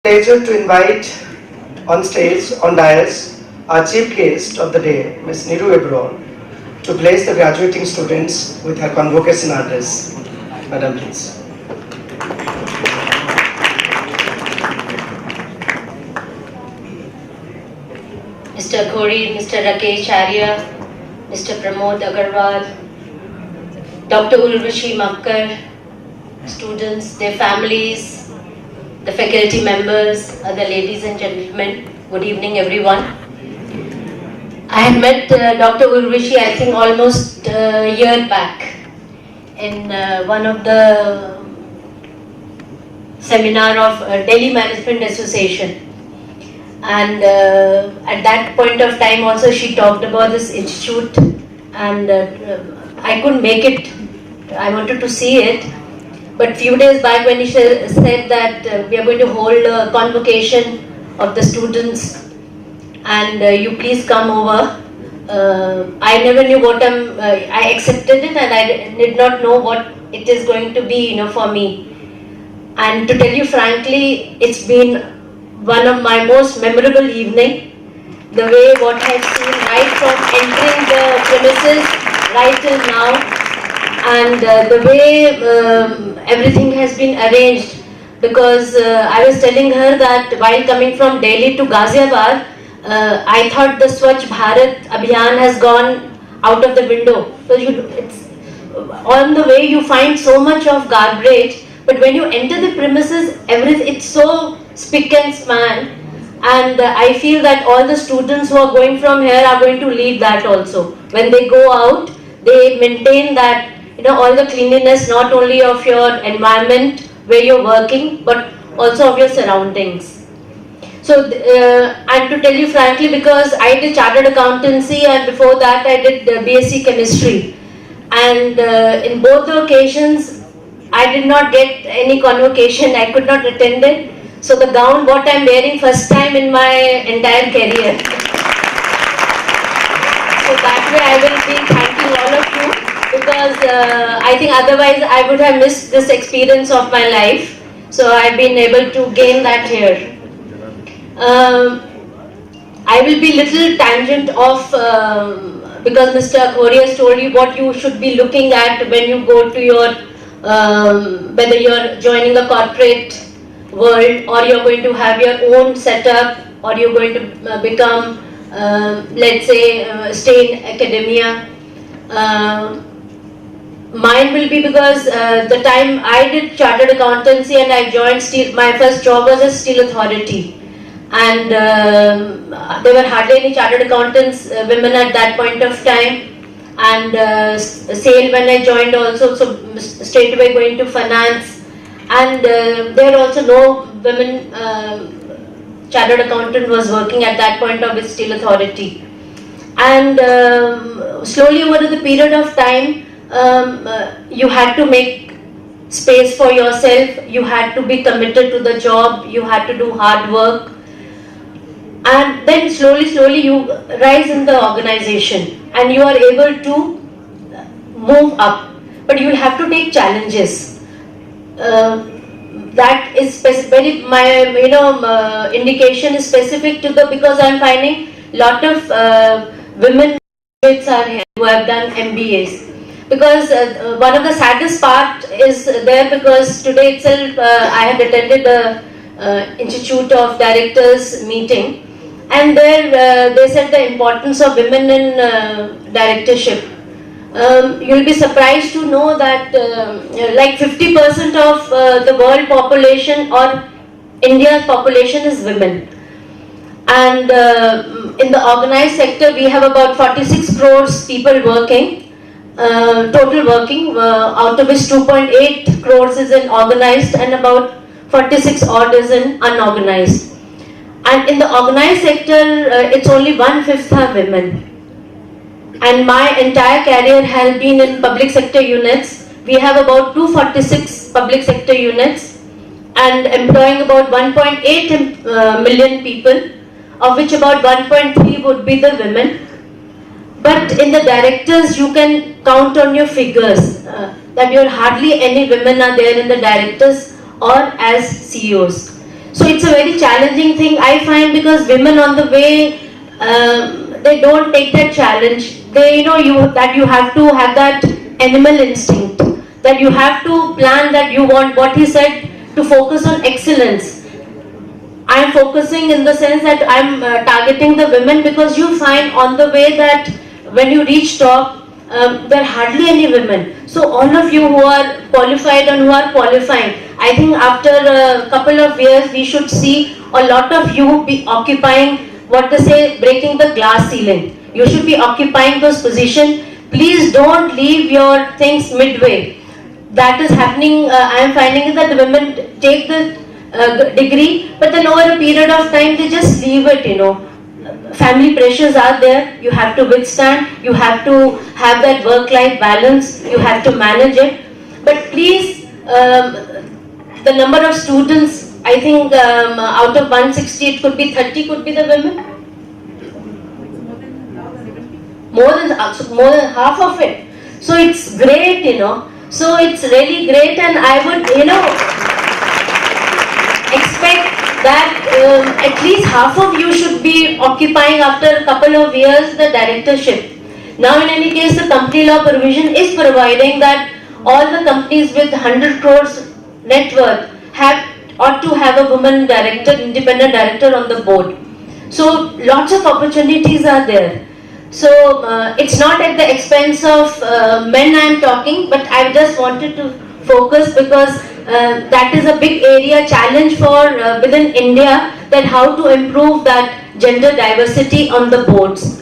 Pleasure to invite on stage, on dais, our chief guest of the day, Ms. Niru Ebron, to bless the graduating students with her convocation address. Madam, please. Mr. Ghori, Mr. Rakesh Arya, Mr. Pramod Agarwal, Dr. Urvashi Makkar, students, their families, the faculty members, other ladies and gentlemen, good evening everyone. I had met Dr. Urvashi, I think almost a year back in one of the seminar of Delhi Management Association. And at that point of time also she talked about this institute, and I couldn't make it. I wanted to see it, but few days back when he said that we are going to hold a convocation of the students and you please come over, I never knew what I accepted it, and I did not know what it is going to be, for me. And to tell you frankly, it's been one of my most memorable evening. The way what I've seen right from entering the premises right till now, and the way everything has been arranged, because I was telling her that while coming from Delhi to Ghaziabad, I thought the Swachh Bharat Abhiyan has gone out of the window. So it's on the way you find so much of garbage, but when you enter the premises, everything, it's so spick and span, and I feel that all the students who are going from here are going to lead that also. When they go out, they maintain that, all the cleanliness, not only of your environment where you're working, but also of your surroundings. So, and to tell you frankly, because I did chartered accountancy and before that I did BSc chemistry, and in both the occasions I did not get any convocation, I could not attend it. So the gown what I am wearing first time in my entire career. So that way I will be thanking all of you, because I think otherwise I would have missed this experience of my life. So I have been able to gain that here. I will be little tangent of, because Mr. Ghori has told you what you should be looking at when you go to your, whether you are joining a corporate world or you're going to have your own setup, or you're going to become, let's say, stay in academia. Mine will be because the time I did chartered accountancy and I joined steel, my first job was a steel authority, and there were hardly any chartered accountants women at that point of time, and SAIL when I joined also, so straight away going to finance. And there also no women chartered accountant was working at that point of its steel authority. And slowly over the period of time, you had to make space for yourself, you had to be committed to the job, you had to do hard work. And then slowly you rise in the organization and you are able to move up. But you will have to take challenges. That is very, my indication is specific to the, because I am finding lot of women are here who have done MBAs, because one of the saddest part is there, because today itself I had attended the Institute of Directors meeting, and there they said the importance of women in directorship. You'll be surprised to know that like 50% of the world population or India's population is women. And in the organized sector, we have about 46 crores people working, total working, out of which 2.8 crores is in organized and about 46 odd is in unorganized. And in the organized sector, it's only 1/5 are women. And my entire career has been in public sector units. We have about 246 public sector units and employing about 1.8 million people, of which about 1.3 would be the women. But in the directors, you can count on your figures that hardly any women are there in the directors or as CEOs. So it's a very challenging thing I find, because women on the way, they don't take that challenge. They, that you have to have that animal instinct, that you have to plan, that you want, what he said, to focus on excellence. I am focusing in the sense that I am targeting the women, because you find on the way that when you reach top, there are hardly any women. So all of you who are qualified and who are qualifying, I think after a couple of years we should see a lot of you be occupying, what they say, breaking the glass ceiling. You should be occupying those positions. Please don't leave your things midway. That is happening. I am finding that the women take the degree, but then over a period of time they just leave it. Family pressures are there. You have to withstand. You have to have that work-life balance. You have to manage it. But please, the number of students, I think out of 160, it could be 30 could be the women. More than half of it. So it's great, So it's really great, and I would, expect that at least half of you should be occupying after a couple of years the directorship. Now in any case, the company law provision is providing that all the companies with 100 crores net worth ought to have a woman director, independent director on the board. So lots of opportunities are there. So it's not at the expense of men I am talking, but I just wanted to focus, because that is a big area challenge for within India, that how to improve that gender diversity on the boards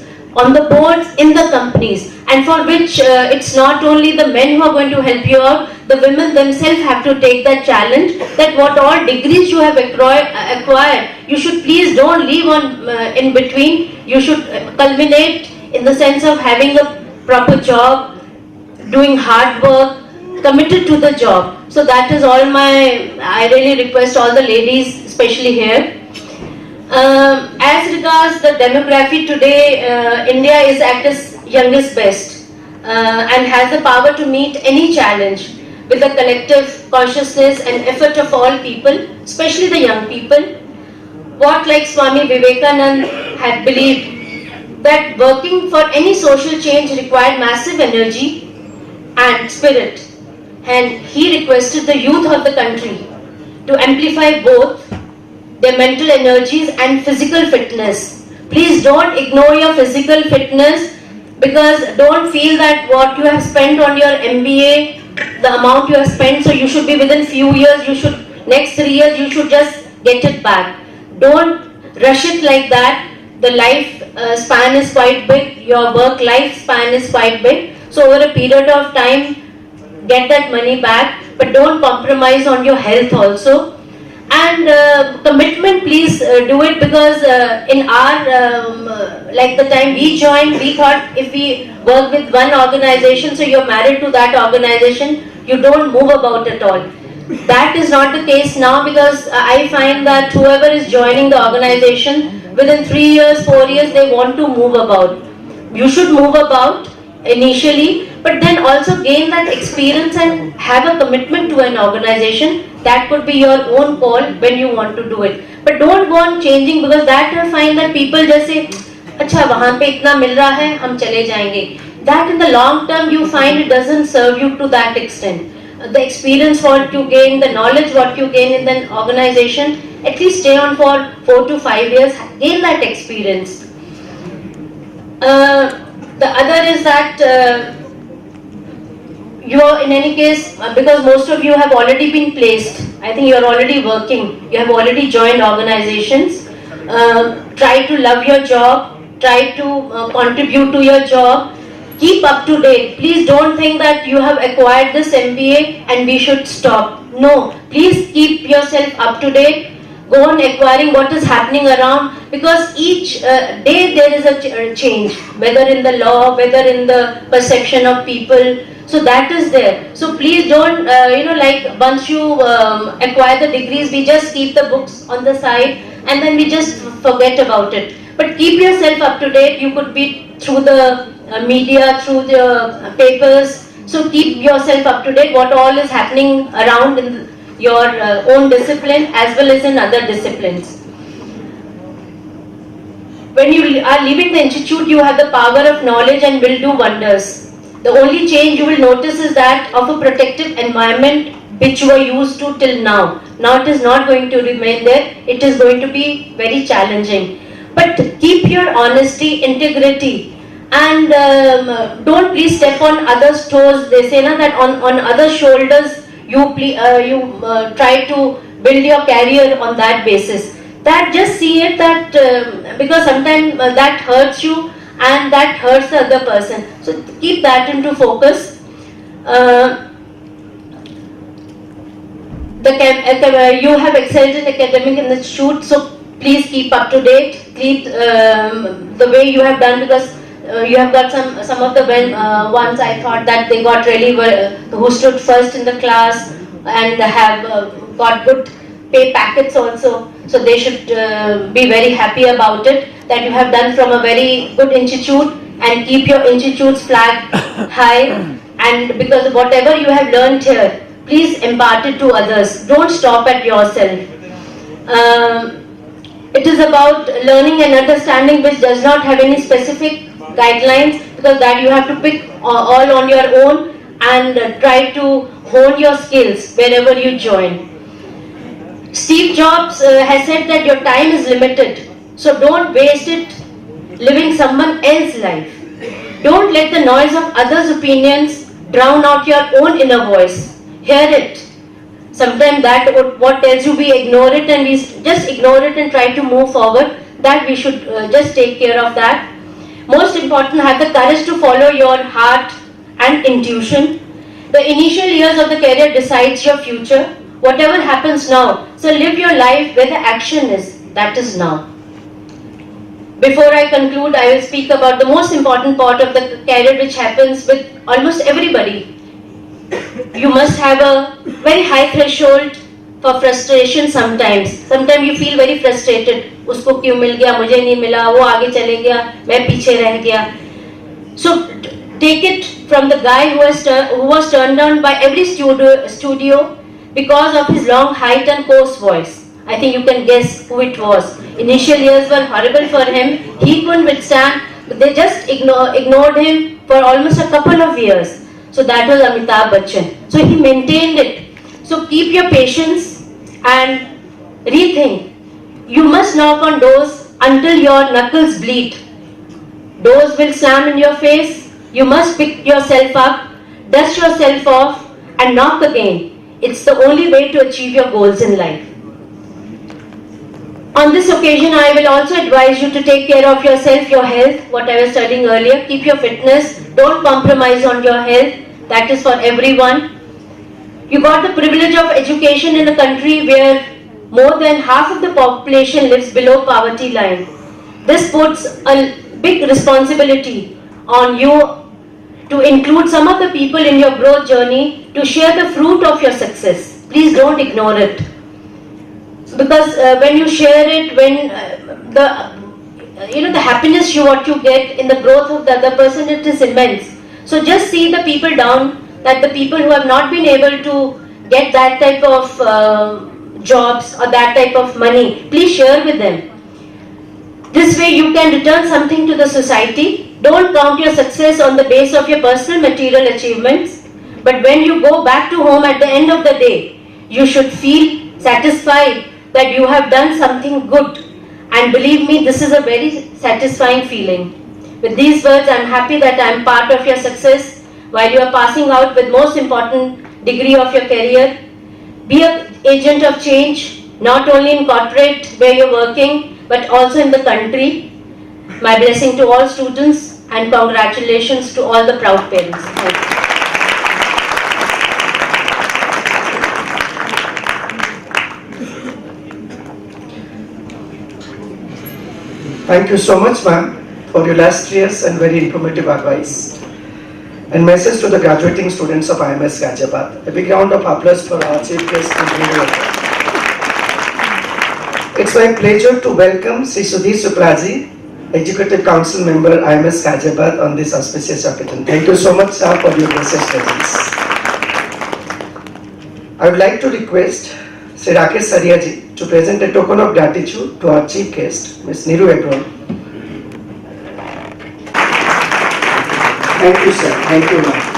in the companies, and for which it's not only the men who are going to help you out, the women themselves have to take that challenge, that what all degrees you have acquired, you should please don't leave on in between. You should culminate in the sense of having a proper job, doing hard work, committed to the job. So that is all I really request all the ladies, especially here. As regards the demography today, India is at its youngest best and has the power to meet any challenge with the collective consciousness and effort of all people, especially the young people. What, like Swami Vivekananda had believed, that working for any social change required massive energy and spirit, and he requested the youth of the country to amplify both their mental energies and physical fitness. Please don't ignore your physical fitness, because don't feel that what you have spent on your MBA, the amount you have spent, so you should be within few years, next 3 years you should just get it back. Don't rush it like that. The life span is quite big, your work life span is quite big. So over a period of time, get that money back, but don't compromise on your health also. And commitment, please do it, because in our, like the time we joined, we thought if we work with one organization, so you're married to that organization, you don't move about at all. That is not the case now, because I find that whoever is joining the organization, within 3 years, 4 years, they want to move about. You should move about initially, but then also gain that experience and have a commitment to an organization. That could be your own call when you want to do it. But don't go on changing, because that I find that people just say, अच्छा वहाँ पे इतना मिल रहा है, हम चले जाएंगे. That in the long term you find it doesn't serve you to that extent. The experience what you gain, the knowledge what you gain in an organization, at least stay on for 4 to 5 years, gain that experience. The other is that you are in any case, because most of you have already been placed, I think you are already working, you have already joined organizations. Try to love your job, try to contribute to your job. Keep up to date. Please don't think that you have acquired this MBA and we should stop. No, please keep yourself up to date. Go on acquiring what is happening around, because each day there is a change, whether in the law, whether in the perception of people. So that is there. So please don't, like once you acquire the degrees, we just keep the books on the side and then we just forget about it. But keep yourself up to date. You could be through the media, through the papers. So keep yourself up to date, what all is happening around your own discipline as well as in other disciplines. When you are leaving the institute, you have the power of knowledge and will do wonders. The only change you will notice is that of a protective environment which you are used to till now. Now it is not going to remain there. It is going to be very challenging. But keep your honesty, integrity, and don't please step on others' toes. They say that on others' shoulders you try to build your career on that basis. That just see it that because sometimes that hurts you and that hurts the other person. So keep that into focus. You have excelled in academic institute, so please keep up to date. Keep the way you have done, because you have got some of the ones I thought that they got really who stood first in the class and have got good pay packets also. So they should be very happy about it, that you have done from a very good institute, and keep your institute's flag high. And because whatever you have learned here, please impart it to others. Don't stop at yourself. It is about learning and understanding which does not have any specific guidelines, because that you have to pick all on your own and try to hone your skills wherever you join. Steve Jobs has said that your time is limited, so don't waste it living someone else's life. Don't let the noise of others' opinions drown out your own inner voice. Hear it. Sometimes that what tells you, we ignore it, and we just ignore it and try to move forward. That we should just take care of that. Most important, have the courage to follow your heart and intuition. The initial years of the career decides your future. Whatever happens now, so live your life where the action is, that is now. Before I conclude, I will speak about the most important part of the career which happens with almost everybody. You must have a very high threshold for frustration sometimes. Sometimes you feel very frustrated. Usko kyun mil gaya, mujhe nahi mila, wo aage chale gaya, main piche reh gaya. So take it from the guy who was turned down by every studio because of his long height and coarse voice. I think you can guess who it was. Initial years were horrible for him. He couldn't withstand, but they just ignored him for almost a couple of years. So that was Amitabh Bachchan. So he maintained it. So keep your patience and rethink. You must knock on doors until your knuckles bleed. Doors will slam in your face. You must pick yourself up, dust yourself off, and knock again. It's the only way to achieve your goals in life. On this occasion, I will also advise you to take care of yourself, your health, what I was studying earlier. Keep your fitness. Don't compromise on your health. That is for everyone. You got the privilege of education in a country where more than half of the population lives below poverty line. This puts a big responsibility on you to include some of the people in your growth journey to share the fruit of your success. Please don't ignore it. Because when you share it, when the happiness what you get in the growth of the other person, it is immense. So just see the people down, that the people who have not been able to get that type of jobs or that type of money, please share with them. This way you can return something to the society. Don't count your success on the base of your personal material achievements, but when you go back to home at the end of the day, you should feel satisfied that you have done something good. And believe me, this is a very satisfying feeling. With these words, I am happy that I am part of your success while you are passing out with most important degree of your career. Be an agent of change, not only in corporate where you are working, but also in the country. My blessing to all students and congratulations to all the proud parents. Thank you. Thank you so much, ma'am, for your illustrious and very informative advice. And message to the graduating students of IMS Ghaziabad. A big round of applause for our chief guest. It's my pleasure to welcome Sri Sudhir Suklaji, Executive Council Member, IMS Ghaziabad, on this auspicious occasion. Thank you so much, sir, for your gracious presence. I would like to request Sri Rakesh Saria ji to present a token of gratitude to our chief guest, Ms. Niru Ebron. Thank you, sir. Thank you, ma'am.